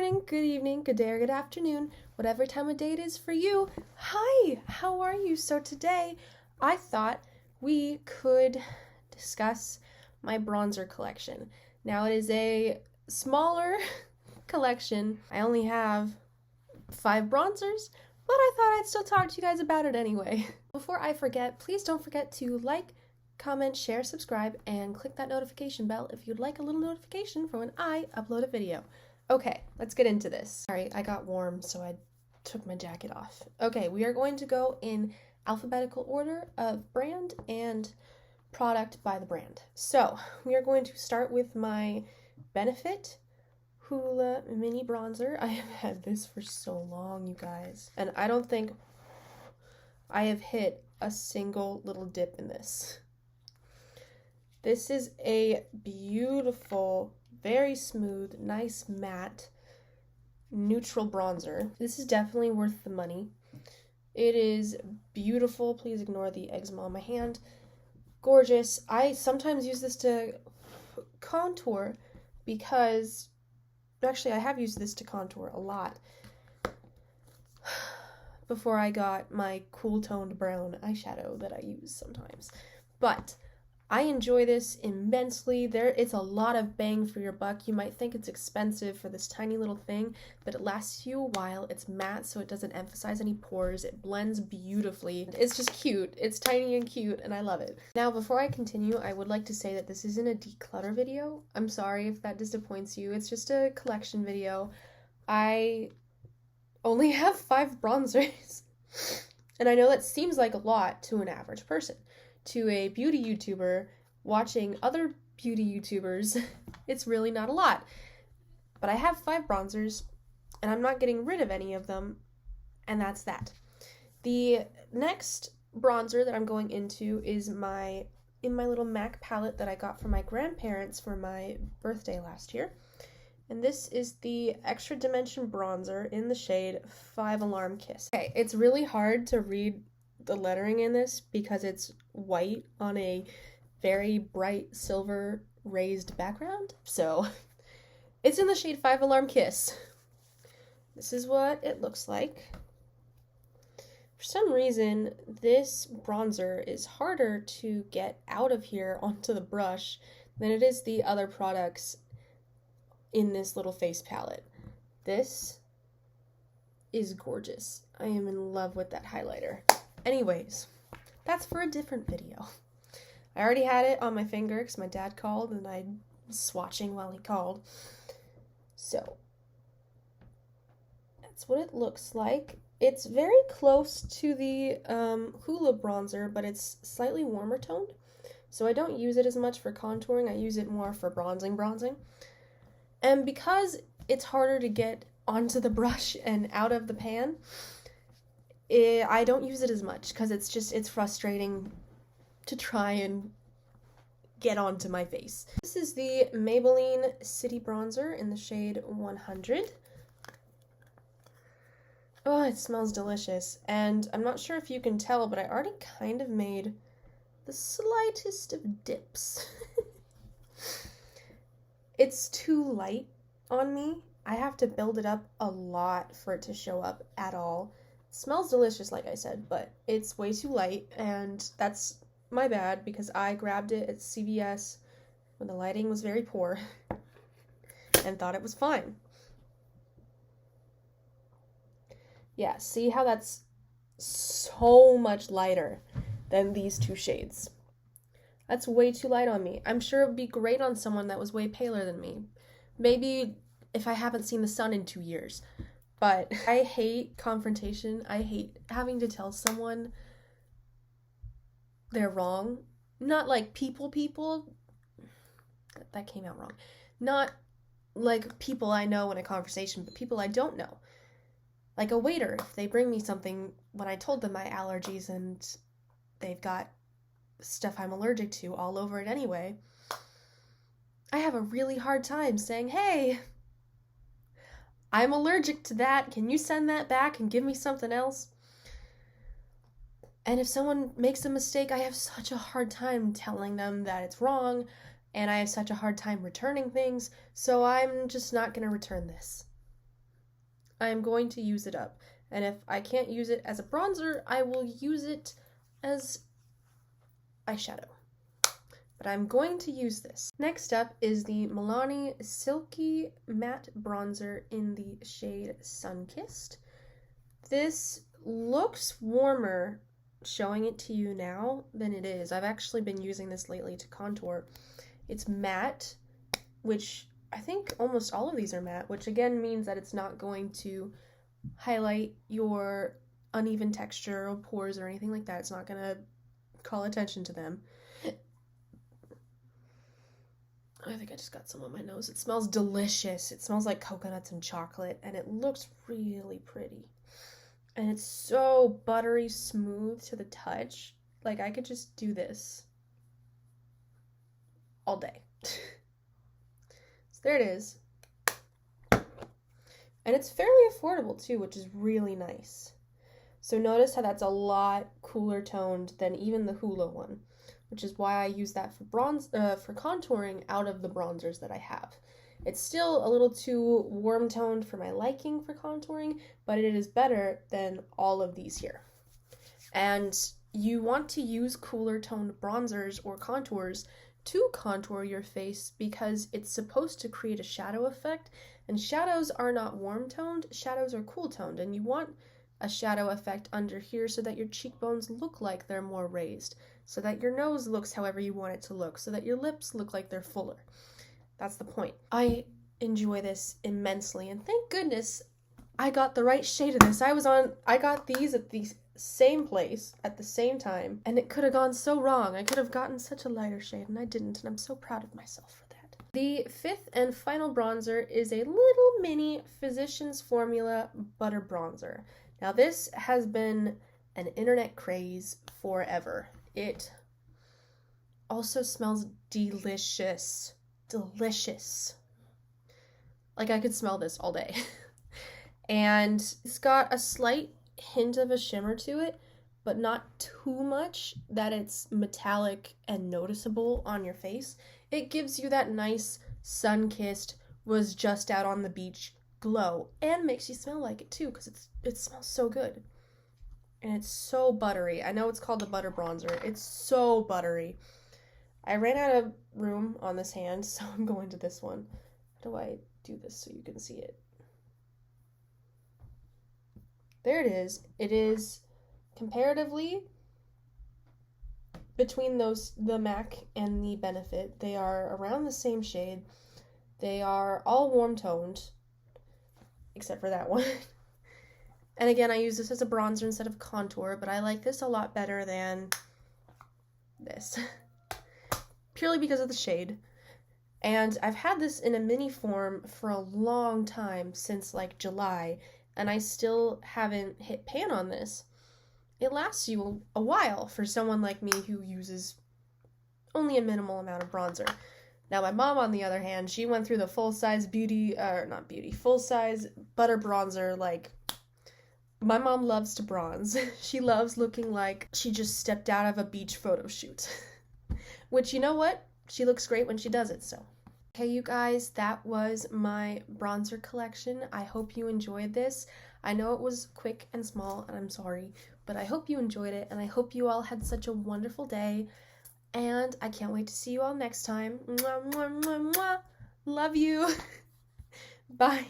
morning, good evening, good day, or good afternoon, whatever time of day it is for you. Hi, how are you? So today, I thought we could discuss my bronzer collection. Now, it is a smaller collection. I only have 5 bronzers, but I thought I'd still talk to you guys about it anyway. Before I forget, please don't forget to like, comment, share, subscribe, and click that notification bell if you'd like a little notification for when I upload a video. Okay, let's get into this. Sorry, I got warm, so I took my jacket off. Okay, we are going to go in alphabetical order of brand and product by the brand. So, we are going to start with my Benefit Hoola Mini Bronzer. I have had this for so long, you guys, and I don't think I have hit a single little dip in this. This is a beautiful, very smooth, nice matte, neutral bronzer. This is definitely worth the money. It is beautiful. Please ignore the eczema on my hand. Gorgeous. I sometimes use this to contour because, actually I have used this to contour a lot before I got my cool toned brown eyeshadow that I use sometimes. But I enjoy this immensely. It's a lot of bang for your buck. You might think it's expensive for this tiny little thing, but it lasts you a while. It's matte, so it doesn't emphasize any pores. It blends beautifully. It's just cute. It's tiny and cute, and I love it. Now, before I continue, I would like to say that this isn't a declutter video. I'm sorry if that disappoints you. It's just a collection video. I only have 5 bronzers, and I know that seems like a lot to an average person. To a beauty YouTuber watching other beauty YouTubers, it's really not a lot. But I have 5 bronzers, and I'm not getting rid of any of them, and that's that. The next bronzer that I'm going into is in my little MAC palette that I got from my grandparents for my birthday last year. And this is the Extra Dimension Bronzer in the shade 5 Alarm Kiss. Okay, it's really hard to read the lettering in this because it's white on a very bright silver raised background. So it's in the shade 5 Alarm Kiss. This is what it looks like. For some reason, this bronzer is harder to get out of here onto the brush than it is the other products in this little face palette. This is gorgeous. I am in love with that highlighter. Anyways, that's for a different video. I already had it on my finger because my dad called and I was swatching while he called. So, that's what it looks like. It's very close to the Hoola bronzer, but it's slightly warmer toned. So I don't use it as much for contouring. I use it more for bronzing. And because it's harder to get onto the brush and out of the pan, I don't use it as much because it's frustrating to try and get onto my face. This is the Maybelline City Bronzer in the shade 100. Oh, it smells delicious. And I'm not sure if you can tell, but I already kind of made the slightest of dips. It's too light on me. I have to build it up a lot for it to show up at all. It smells delicious, like I said, but it's way too light, and that's my bad because I grabbed it at CVS when the lighting was very poor and thought it was fine. Yeah, see how that's so much lighter than these 2 shades. That's way too light on me. I'm sure it would be great on someone that was way paler than me. Maybe if I haven't seen the sun in 2 years. But I hate confrontation. I hate having to tell someone they're wrong. Not like people. That came out wrong. Not like people I know in a conversation, but people I don't know. Like a waiter, if they bring me something when I told them my allergies and they've got stuff I'm allergic to all over it anyway, I have a really hard time saying, hey, I'm allergic to that. Can you send that back and give me something else? And if someone makes a mistake, I have such a hard time telling them that it's wrong, and I have such a hard time returning things, so I'm just not going to return this. I'm going to use it up. And if I can't use it as a bronzer, I will use it as eyeshadow. But I'm going to use this. Next up is the Milani Silky Matte Bronzer in the shade Sunkissed. This looks warmer showing it to you now than it is. I've actually been using this lately to contour. It's matte, which I think almost all of these are matte, which again means that it's not going to highlight your uneven texture or pores or anything like that. It's not going to call attention to them. I think I just got some on my nose. It smells delicious. It smells like coconuts and chocolate, and it looks really pretty. And it's so buttery smooth to the touch. Like, I could just do this all day. So there it is. And it's fairly affordable too, which is really nice. So notice how that's a lot cooler toned than even the Hoola one, which is why I use that for contouring out of the bronzers that I have. It's still a little too warm toned for my liking for contouring, but it is better than all of these here. And you want to use cooler toned bronzers or contours to contour your face because it's supposed to create a shadow effect, and shadows are not warm toned, shadows are cool toned, and you want a shadow effect under here so that your cheekbones look like they're more raised, so that your nose looks however you want it to look, so that your lips look like they're fuller. That's the point. I enjoy this immensely, and thank goodness I got the right shade of this. I got these at the same place at the same time, and it could have gone so wrong. I could have gotten such a lighter shade, and I didn't, and I'm so proud of myself for that. The fifth and final bronzer is a little mini Physicians Formula Butter Bronzer. Now this has been an internet craze forever. It also smells delicious. Delicious. Like, I could smell this all day. And it's got a slight hint of a shimmer to it, but not too much that it's metallic and noticeable on your face. It gives you that nice sun-kissed, was just out on the beach glow, and makes you smell like it too, because it smells so good. And it's so buttery. I know it's called the butter bronzer. It's so buttery. I ran out of room on this hand, so I'm going to this one. How do I do this so you can see it? There it is. It is comparatively between the MAC and the Benefit. They are around the same shade. They are all warm toned, except for that one. And again, I use this as a bronzer instead of contour, but I like this a lot better than this. Purely because of the shade. And I've had this in a mini form for a long time, since like July, and I still haven't hit pan on this. It lasts you a while for someone like me who uses only a minimal amount of bronzer. Now my mom, on the other hand, she went through the full-size full-size butter bronzer. Like, my mom loves to bronze. She loves looking like she just stepped out of a beach photo shoot. Which, you know what? She looks great when she does it, so. Okay, you guys, that was my bronzer collection. I hope you enjoyed this. I know it was quick and small, and I'm sorry, but I hope you enjoyed it, and I hope you all had such a wonderful day, and I can't wait to see you all next time. Mwah, mwah, mwah, mwah. Love you. Bye.